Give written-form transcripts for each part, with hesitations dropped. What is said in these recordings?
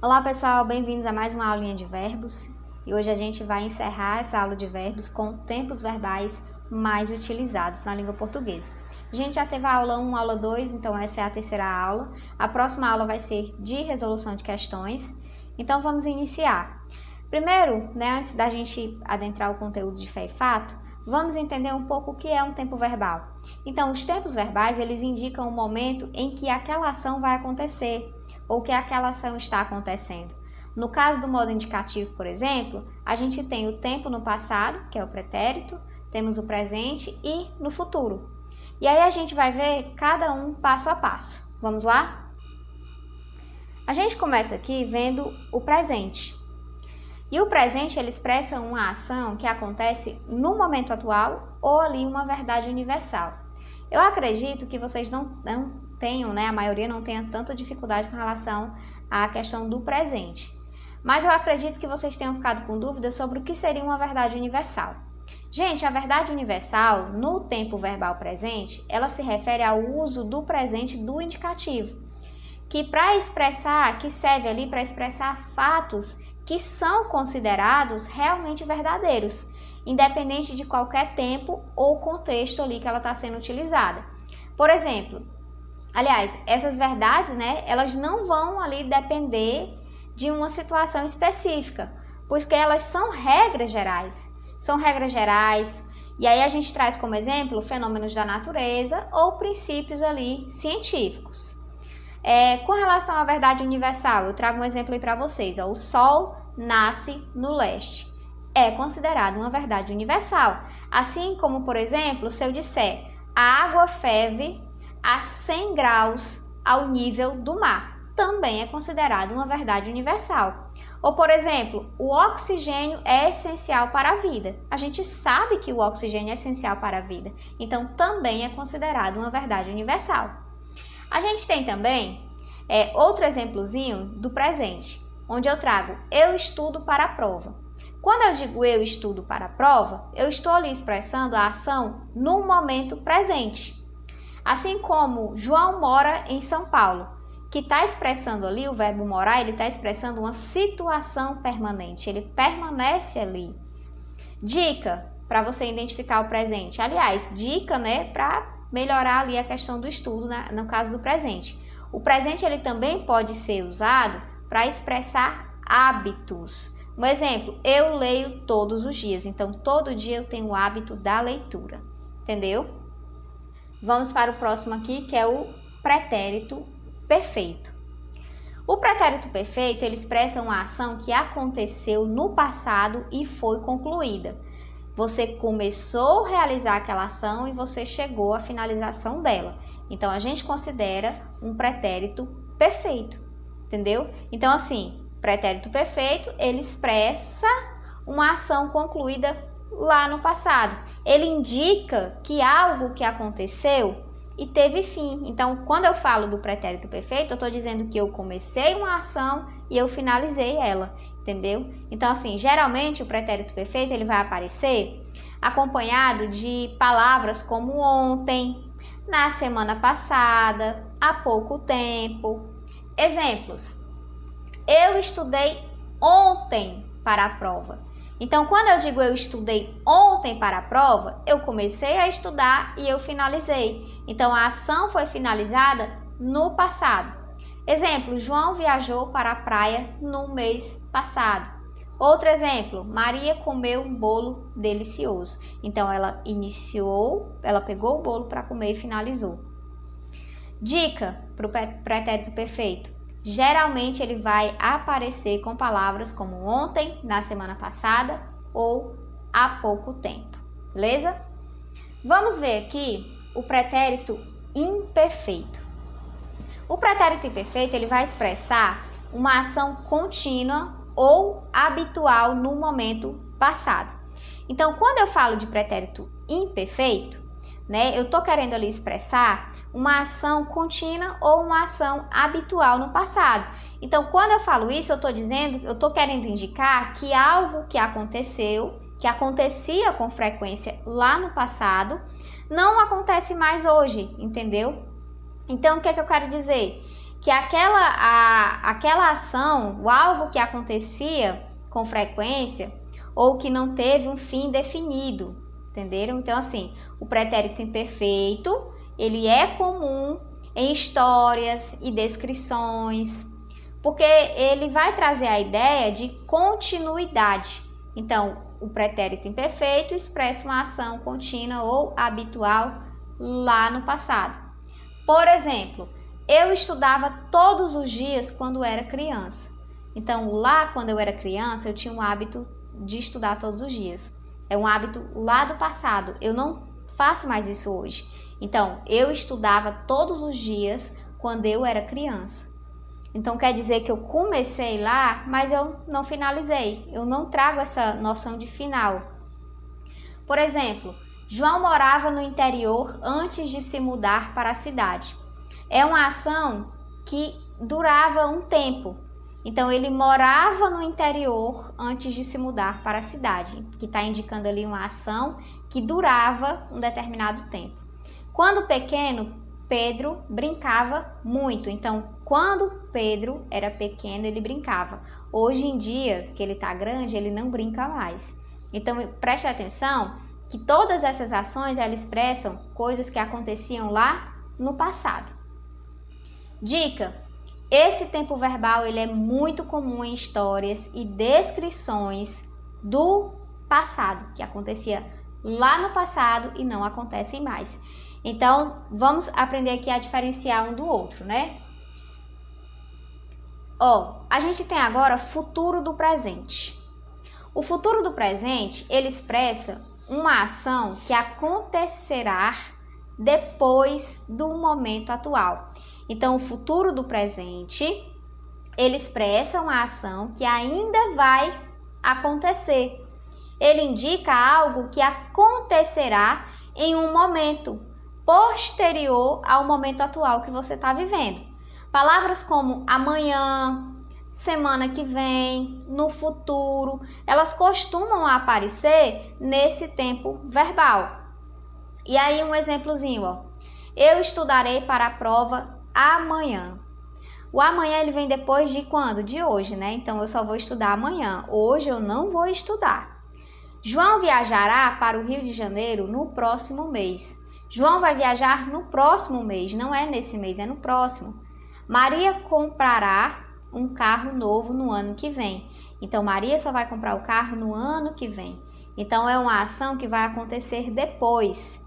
Olá pessoal, bem-vindos a mais uma aulinha de verbos e hoje a gente vai encerrar essa aula de verbos com tempos verbais mais utilizados na língua portuguesa. A gente já teve a aula 1, aula 2, então essa é a terceira aula. A próxima aula vai ser de resolução de questões, então vamos iniciar. Primeiro, antes da gente adentrar o conteúdo de fé e fato, vamos entender um pouco o que é um tempo verbal. Então, os tempos verbais, eles indicam o momento em que aquela ação vai acontecer ou que aquela ação está acontecendo. No caso do modo indicativo, por exemplo, a gente tem o tempo no passado, que é o pretérito, temos o presente e no futuro. E aí a gente vai ver cada um passo a passo. Vamos lá? A gente começa aqui vendo o presente. E o presente, ele expressa uma ação que acontece no momento atual ou ali uma verdade universal. Eu acredito que vocês não tenham, a maioria não tenha tanta dificuldade com relação à questão do presente. Mas eu acredito que vocês tenham ficado com dúvidas sobre o que seria uma verdade universal. Gente, a verdade universal, no tempo verbal presente, ela se refere ao uso do presente do indicativo, que serve ali para expressar fatos que são considerados realmente verdadeiros, independente de qualquer tempo ou contexto ali que ela está sendo utilizada. Por exemplo, essas verdades, elas não vão ali depender de uma situação específica, porque elas são regras gerais. E aí a gente traz como exemplo fenômenos da natureza ou princípios ali científicos. Com relação à verdade universal, eu trago um exemplo aí para vocês. O Sol nasce no leste. É considerado uma verdade universal. Assim como, por exemplo, se eu disser a água ferve a 100 graus ao nível do mar, também é considerado uma verdade universal. Ou, por exemplo, o oxigênio é essencial para a vida. A gente sabe que o oxigênio é essencial para a vida, então também é considerado uma verdade universal. A gente tem também outro exemplozinho do presente, onde eu trago eu estudo para a prova. Quando eu digo eu estudo para a prova, eu estou ali expressando a ação no momento presente. Assim como João mora em São Paulo, que está expressando ali, o verbo morar, ele está expressando uma situação permanente, ele permanece ali. Dica para você identificar o presente. Aliás, dica, para melhorar ali a questão do estudo, no caso do presente. O presente ele também pode ser usado para expressar hábitos. Um exemplo, eu leio todos os dias, então todo dia eu tenho o hábito da leitura, entendeu? Vamos para o próximo aqui, que é o pretérito perfeito. O pretérito perfeito, ele expressa uma ação que aconteceu no passado e foi concluída. Você começou a realizar aquela ação e você chegou à finalização dela. Então, a gente considera um pretérito perfeito, entendeu? Então, assim, pretérito perfeito, ele expressa uma ação concluída lá no passado. Ele indica que algo que aconteceu e teve fim. Então, quando eu falo do pretérito perfeito, eu estou dizendo que eu comecei uma ação e eu finalizei ela, entendeu? Então, assim, geralmente o pretérito perfeito ele vai aparecer acompanhado de palavras como ontem, na semana passada, há pouco tempo. Exemplos: eu estudei ontem para a prova. Então, quando eu digo eu estudei ontem para a prova, eu comecei a estudar e eu finalizei. Então, a ação foi finalizada no passado. Exemplo, João viajou para a praia no mês passado. Outro exemplo, Maria comeu um bolo delicioso. Então, ela pegou o bolo para comer e finalizou. Dica para o pretérito perfeito. Geralmente ele vai aparecer com palavras como ontem, na semana passada ou há pouco tempo, beleza? Vamos ver aqui o pretérito imperfeito. O pretérito imperfeito ele vai expressar uma ação contínua ou habitual no momento passado. Então, quando eu falo de pretérito imperfeito, eu estou querendo ali expressar uma ação contínua ou uma ação habitual no passado. Então, quando eu falo isso, eu estou querendo indicar que algo que aconteceu, que acontecia com frequência lá no passado, não acontece mais hoje, entendeu? Então, o que é que eu quero dizer? que aquela ação, ou algo que acontecia com frequência, ou que não teve um fim definido, entenderam? Então, assim, o pretérito imperfeito, ele é comum em histórias e descrições, porque ele vai trazer a ideia de continuidade. Então, o pretérito imperfeito expressa uma ação contínua ou habitual lá no passado. Por exemplo, eu estudava todos os dias quando era criança. Então, lá quando eu era criança, eu tinha um hábito de estudar todos os dias. É um hábito lá do passado. Eu não faço mais isso hoje. Então, eu estudava todos os dias quando eu era criança. Então, quer dizer que eu comecei lá, mas eu não finalizei. Eu não trago essa noção de final. Por exemplo, João morava no interior antes de se mudar para a cidade. É uma ação que durava um tempo. Então, ele morava no interior antes de se mudar para a cidade, que está indicando ali uma ação que durava um determinado tempo. Quando pequeno, Pedro brincava muito. Então, quando Pedro era pequeno, ele brincava. Hoje em dia, que ele está grande, ele não brinca mais. Então, preste atenção que todas essas ações, elas expressam coisas que aconteciam lá no passado. Dica: esse tempo verbal ele é muito comum em histórias e descrições do passado, que acontecia lá no passado e não acontecem mais. Então, vamos aprender aqui a diferenciar um do outro, né? A gente tem agora futuro do presente. O futuro do presente, ele expressa uma ação que acontecerá depois do momento atual. Então, o futuro do presente, ele expressa uma ação que ainda vai acontecer. Ele indica algo que acontecerá em um momento posterior ao momento atual que você está vivendo. Palavras como amanhã, semana que vem, no futuro, elas costumam aparecer nesse tempo verbal. E aí um exemplozinho, eu estudarei para a prova amanhã. O amanhã ele vem depois de quando? De hoje, né? Então eu só vou estudar amanhã. Hoje eu não vou estudar. João viajará para o Rio de Janeiro no próximo mês. João vai viajar no próximo mês, não é nesse mês, é no próximo. Maria comprará um carro novo no ano que vem. Então, Maria só vai comprar o carro no ano que vem. Então, é uma ação que vai acontecer depois.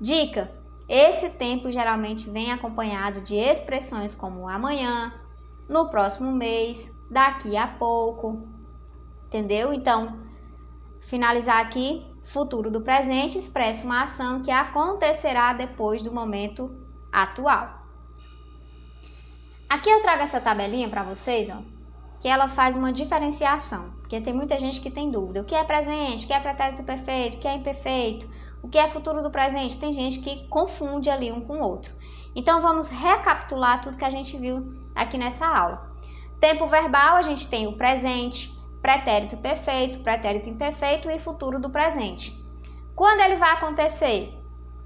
Dica: esse tempo geralmente vem acompanhado de expressões como amanhã, no próximo mês, daqui a pouco. Entendeu? Então, finalizar aqui, futuro do presente expressa uma ação que acontecerá depois do momento atual. Aqui eu trago essa tabelinha para vocês, que ela faz uma diferenciação, porque tem muita gente que tem dúvida. O que é presente, o que é pretérito perfeito, o que é imperfeito, o que é futuro do presente? Tem gente que confunde ali um com o outro. Então vamos recapitular tudo que a gente viu aqui nessa aula. Tempo verbal, a gente tem o presente, pretérito perfeito, pretérito imperfeito e futuro do presente. Quando ele vai acontecer?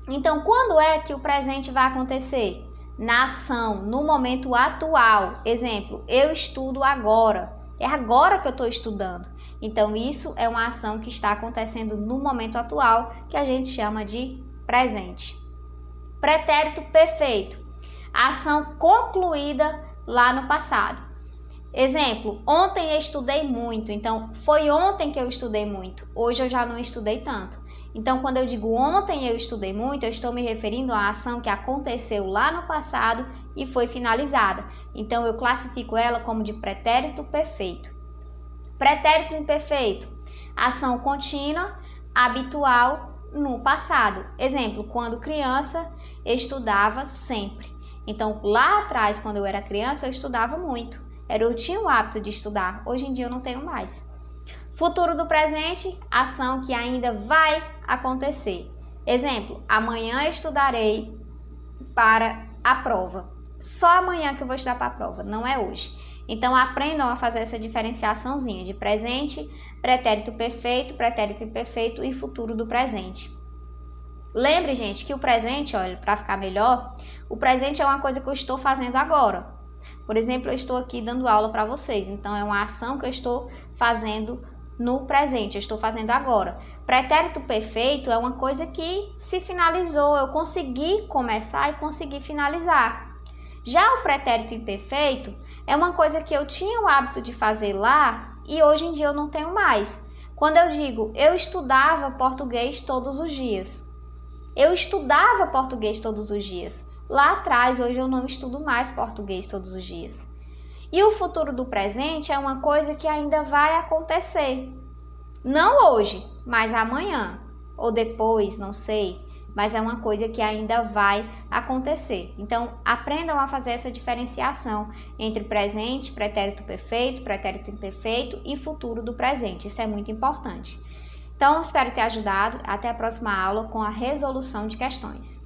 Então, quando é que o presente vai acontecer? Na ação, no momento atual. Exemplo, eu estudo agora. É agora que eu estou estudando. Então, isso é uma ação que está acontecendo no momento atual, que a gente chama de presente. Pretérito perfeito. A ação concluída lá no passado. Exemplo, ontem eu estudei muito. Então, foi ontem que eu estudei muito. Hoje eu já não estudei tanto. Então, quando eu digo ontem eu estudei muito, eu estou me referindo à ação que aconteceu lá no passado e foi finalizada. Então, eu classifico ela como de pretérito perfeito. Pretérito imperfeito, ação contínua, habitual no passado. Exemplo, quando criança, estudava sempre. Então, lá atrás, quando eu era criança, eu estudava muito. Eu tinha o hábito de estudar. Hoje em dia eu não tenho mais. Futuro do presente, ação que ainda vai acontecer. Exemplo, amanhã estudarei para a prova. Só amanhã que eu vou estudar para a prova, não é hoje. Então, aprendam a fazer essa diferenciaçãozinha de presente, pretérito perfeito, pretérito imperfeito e futuro do presente. Lembre, gente, que o presente, olha, para ficar melhor, o presente é uma coisa que eu estou fazendo agora. Por exemplo, eu estou aqui dando aula para vocês, então é uma ação que eu estou fazendo no presente, eu estou fazendo agora. Pretérito perfeito é uma coisa que se finalizou, eu consegui começar e consegui finalizar. Já o pretérito imperfeito é uma coisa que eu tinha o hábito de fazer lá e hoje em dia eu não tenho mais. Quando eu digo eu estudava português todos os dias, eu estudava português todos os dias. Lá atrás, hoje eu não estudo mais português todos os dias. E o futuro do presente é uma coisa que ainda vai acontecer. Não hoje, mas amanhã ou depois, não sei, mas é uma coisa que ainda vai acontecer. Então, aprendam a fazer essa diferenciação entre presente, pretérito perfeito, pretérito imperfeito e futuro do presente. Isso é muito importante. Então, espero ter ajudado. Até a próxima aula com a resolução de questões.